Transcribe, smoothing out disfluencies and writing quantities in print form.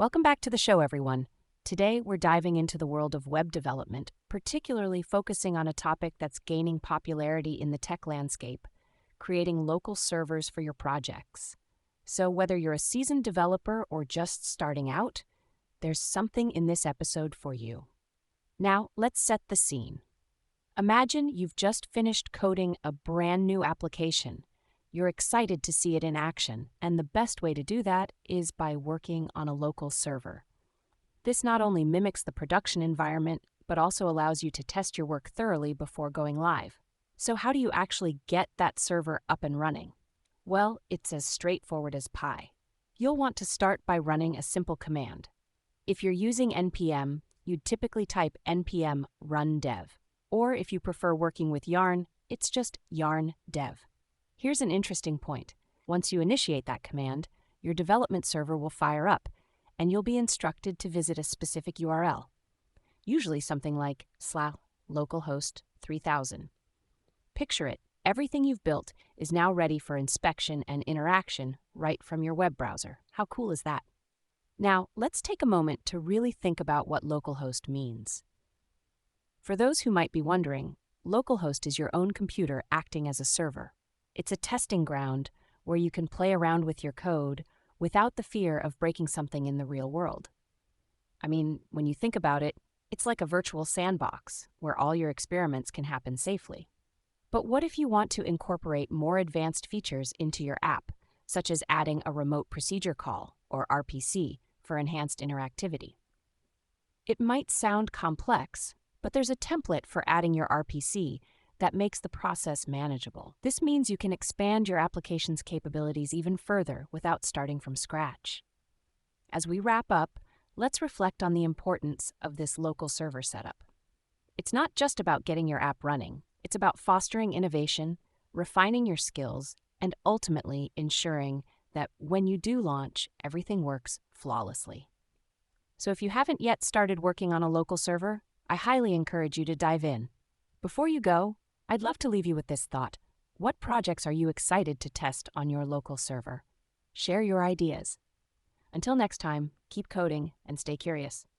Welcome back to the show, everyone. Today, we're diving into the world of web development, particularly focusing on a topic that's gaining popularity in the tech landscape, creating local servers for your projects. So, whether you're a seasoned developer or just starting out, there's something in this episode for you. Now, let's set the scene. Imagine you've just finished coding a brand new application. You're excited to see it in action, and the best way to do that is by working on a local server. This not only mimics the production environment, but also allows you to test your work thoroughly before going live. So how do you actually get that server up and running? Well, it's as straightforward as pie. You'll want to start by running a simple command. If you're using npm, you'd typically type npm run dev. Or if you prefer working with yarn, it's just yarn dev. Here's an interesting point. Once you initiate that command, your development server will fire up, and you'll be instructed to visit a specific URL, usually something like /localhost 3000. Picture it, everything you've built is now ready for inspection and interaction right from your web browser. How cool is that? Now, let's take a moment to really think about what localhost means. For those who might be wondering, localhost is your own computer acting as a server. It's a testing ground where you can play around with your code without the fear of breaking something in the real world. I mean, when you think about it, it's like a virtual sandbox where all your experiments can happen safely. But what if you want to incorporate more advanced features into your app, such as adding a remote procedure call, or RPC, for enhanced interactivity? It might sound complex, but there's a template for adding your RPC that makes the process manageable. This means you can expand your application's capabilities even further without starting from scratch. As we wrap up, let's reflect on the importance of this local server setup. It's not just about getting your app running. It's about fostering innovation, refining your skills, and ultimately ensuring that when you do launch, everything works flawlessly. So if you haven't yet started working on a local server, I highly encourage you to dive in. Before you go, I'd love to leave you with this thought. What projects are you excited to test on your local server? Share your ideas. Until next time, keep coding and stay curious.